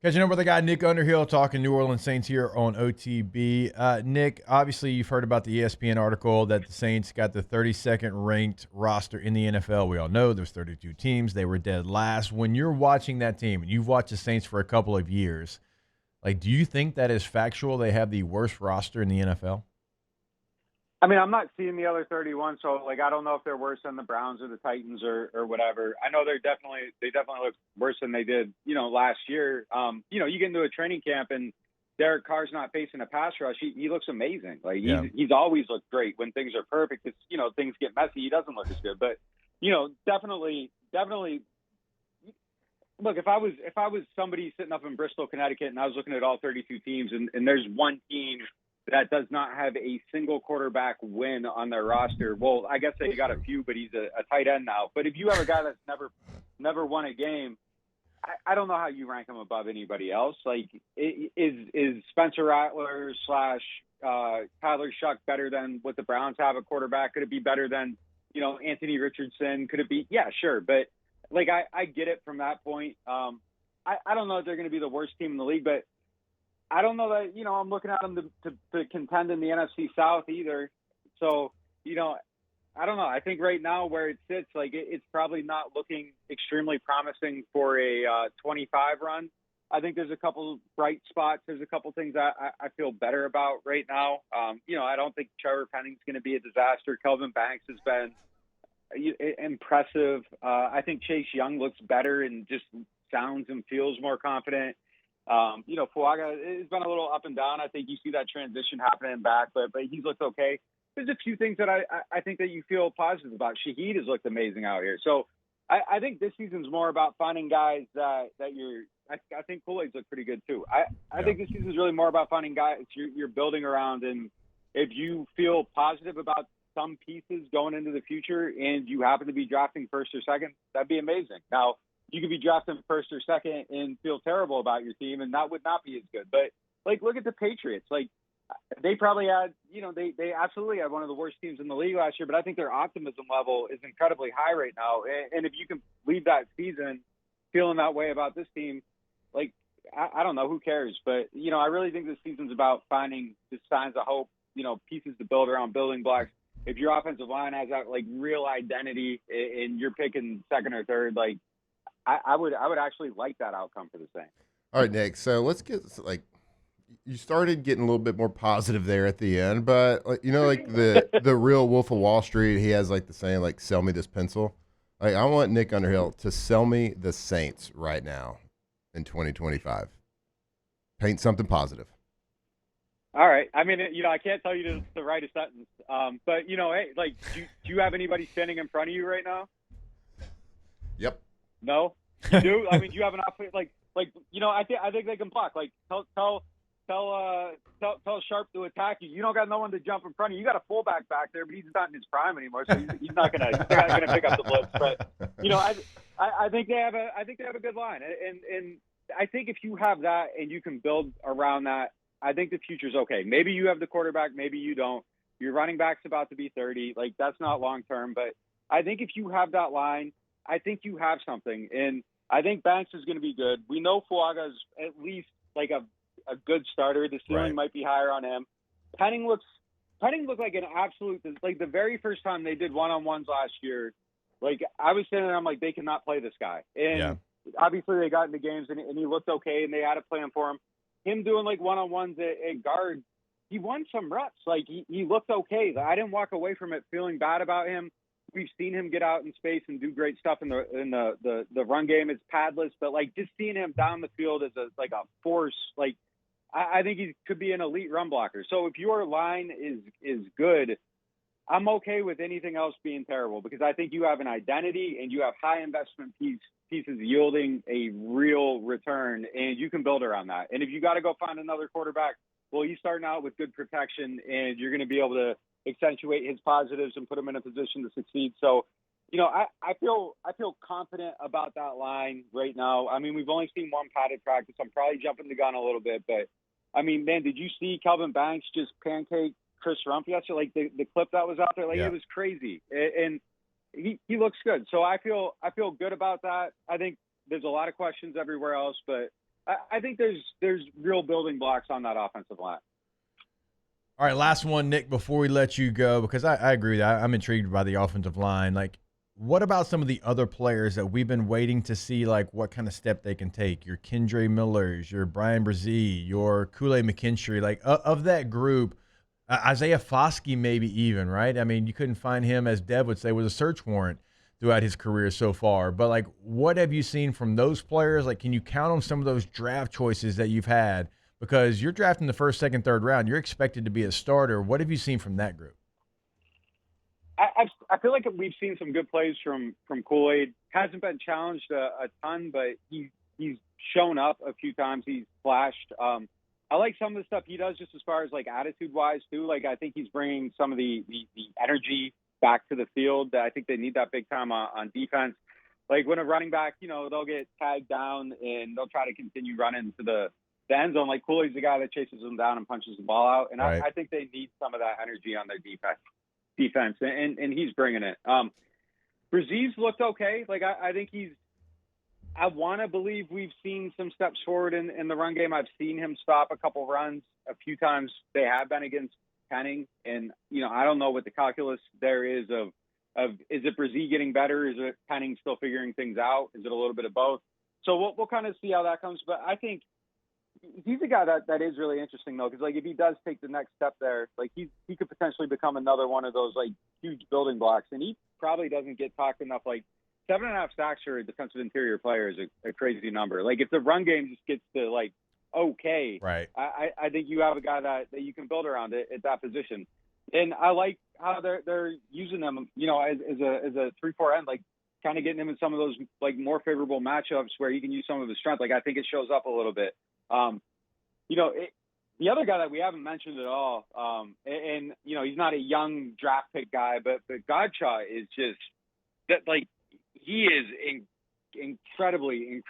Catching up with the guy Nick Underhill talking New Orleans Saints here on OTB. Nick, obviously you've heard about the ESPN article that the Saints got the 32nd ranked roster in the NFL. We all know there's 32 teams. They were dead last. When you're watching that team, and you've watched the Saints for a couple of years, like, do you think that is factual? They have the worst roster in the NFL? I mean, I'm not seeing the other 31, so like I don't know if they're worse than the Browns or the Titans or whatever. I know they definitely look worse than they did, last year. You get into a training camp and Derek Carr's not facing a pass rush. He looks amazing. Like he's always looked great when things are perfect. It's things get messy. He doesn't look as good, but definitely. Look, if I was somebody sitting up in Bristol, Connecticut, and I was looking at all 32 teams, and there's one team that does not have a single quarterback win on their roster. Well, I guess they got a few, but he's a tight end now. But if you have a guy that's never won a game, I don't know how you rank him above anybody else. Like, is Spencer Rattler / Tyler Shuck better than what the Browns have at quarterback? Could it be better than, Anthony Richardson? Could it be? Yeah, sure. But, like, I get it from that point. I don't know if they're going to be the worst team in the league, but I don't know that, I'm looking at them to contend in the NFC South either. So, I don't know. I think right now where it sits, like it's probably not looking extremely promising for a 25 run. I think there's a couple bright spots. There's a couple things I feel better about right now. I don't think Trevor Penning's going to be a disaster. Kelvin Banks has been impressive. I think Chase Young looks better and just sounds and feels more confident. Fuaga has been a little up and down. I think you see that transition happening back, but he's looked okay. There's a few things that I think that you feel positive about. Shaheed has looked amazing out here. So I think this season's more about finding guys that I think Kool-Aid's looked pretty good too. I think this season's really more about finding guys you're building around. And if you feel positive about some pieces going into the future and you happen to be drafting first or second, that'd be amazing. Now, you could be drafting first or second and feel terrible about your team, and that would not be as good. But, like, look at the Patriots. Like, they probably had, they absolutely had one of the worst teams in the league last year, but I think their optimism level is incredibly high right now. And if you can leave that season feeling that way about this team, like, I don't know, who cares? But, I really think this season's about finding the signs of hope, pieces to build around, building blocks. If your offensive line has that, like, real identity and you're picking second or third, like, I would actually like that outcome for the Saints. All right, Nick. So let's get you started getting a little bit more positive there at the end, but the real Wolf of Wall Street, he has like the saying like "sell me this pencil." Like I want Nick Underhill to sell me the Saints right now in 2025. Paint something positive. All right. I mean, I can't tell you to write a sentence, but hey, like, do you have anybody standing in front of you right now? Yep. No, you do. I mean, do you have an outfit like I think they can block. Like tell Sharp to attack you. You don't got no one to jump in front of you. You got a fullback back there, but he's not in his prime anymore, so he's not gonna pick up the blitz. But I think they have a good line, and I think if you have that and you can build around that, I think the future's okay. Maybe you have the quarterback, maybe you don't. Your running back's about to be 30. Like that's not long term, but I think if you have that line, I think you have something, and I think Banks is going to be good. We know Fuaga's at least like a good starter. The ceiling might be higher on him. Penning looked like an absolute, like the very first time they did one-on-ones last year, like I was sitting there, I'm like, they cannot play this guy. And obviously they got into games and he looked okay and they had a plan for him. Him doing like one-on-ones at guard, he won some reps. Like he looked okay. I didn't walk away from it feeling bad about him. We've seen him get out in space and do great stuff in the run game. It's padless, but like just seeing him down the field as a force, like I think he could be an elite run blocker. So if your line is good, I'm okay with anything else being terrible because I think you have an identity and you have high investment pieces yielding a real return, and you can build around that. And if you got to go find another quarterback, well, you're starting out with good protection, and you're going to be able to accentuate his positives and put him in a position to succeed. So, I feel confident about that line right now. I mean, we've only seen one padded practice. I'm probably jumping the gun a little bit, but I mean, man, did you see Kelvin Banks just pancake Chris Rumph yesterday? Like the clip that was out there, like it was crazy, and he looks good. So I feel good about that. I think there's a lot of questions everywhere else, but I think there's real building blocks on that offensive line. All right, last one, Nick, before we let you go, because I agree with that. I'm intrigued by the offensive line. Like, what about some of the other players that we've been waiting to see, like, what kind of step they can take? Your Kendre Millers, your Brian Brzee, your Kool-Aid McKinstry. Like, of that group, Isaiah Foskey maybe even, right? I mean, you couldn't find him, as Dev would say, was a search warrant throughout his career so far. But, like, what have you seen from those players? Like, can you count on some of those draft choices that you've had? Because you're drafting the first, second, third round. You're expected to be a starter. What have you seen from that group? I feel like we've seen some good plays from Kool-Aid. Hasn't been challenged a ton, but he's shown up a few times. He's flashed. I like some of the stuff he does just as far as, like, attitude-wise, too. Like, I think he's bringing some of the energy back to the field. I think they need that big time on defense. Like, when a running back, they'll get tagged down and they'll try to continue running to the end zone. Like, Kool-Aid's the guy that chases them down and punches the ball out. And right. I think they need some of that energy on their defense, and he's bringing it. Brzee's looked okay. Like, I think I want to believe we've seen some steps forward in the run game. I've seen him stop a couple runs a few times. They have been against Penning, and I don't know what the calculus there is of is it Brzee getting better? Is it Penning still figuring things out? Is it a little bit of both? So we'll kind of see how that comes. But I think he's a guy that is really interesting, though, because, like, if he does take the next step there, like, he could potentially become another one of those, like, huge building blocks. And he probably doesn't get talked enough. Like, 7.5 sacks for a defensive interior player is a crazy number. Like, if the run game just gets to, like, okay, right, I think you have a guy that you can build around it at that position. And I like how they're using them, as a 3-4 end, like, kind of getting him in some of those, like, more favorable matchups where he can use some of his strength. Like, I think it shows up a little bit. The other guy that we haven't mentioned at all, and he's not a young draft pick guy, but Godchaw is just that, like, he is incredibly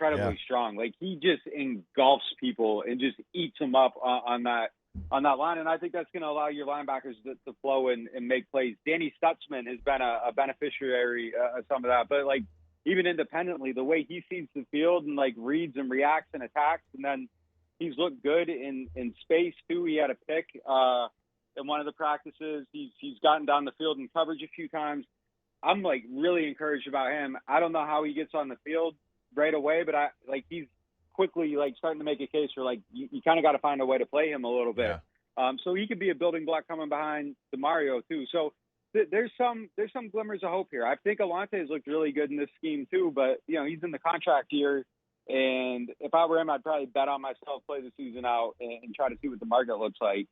strong. Like, he just engulfs people and just eats them up on that line. And I think that's going to allow your linebackers to flow and make plays. Danny Stutsman has been a beneficiary of some of that, but, like, even independently, the way he sees the field and, like, reads and reacts and attacks, and then he's looked good in space too. He had a pick in one of the practices. He's gotten down the field in coverage a few times. I'm, like, really encouraged about him. I don't know how he gets on the field right away, but he's quickly, like, starting to make a case for, like, you kind of got to find a way to play him a little bit. Yeah. So he could be a building block coming behind DeMario too. So there's some glimmers of hope here. I think Alante has looked really good in this scheme too, but he's in the contract year. And if I were him, I'd probably bet on myself, play the season out, and try to see what the market looks like.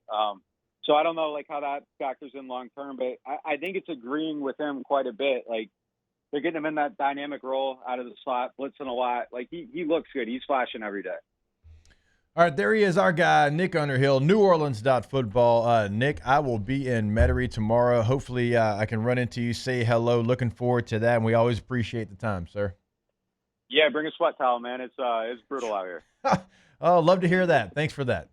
So I don't know, like, how that factors in long term, but I think it's agreeing with him quite a bit. Like, they're getting him in that dynamic role out of the slot, blitzing a lot. Like, he looks good. He's flashing every day. All right, there he is, our guy, Nick Underhill, neworleans.football. Nick, I will be in Metairie tomorrow. Hopefully I can run into you, say hello. Looking forward to that, and we always appreciate the time, sir. Yeah, bring a sweat towel, man. It's brutal out here. Oh, love to hear that. Thanks for that.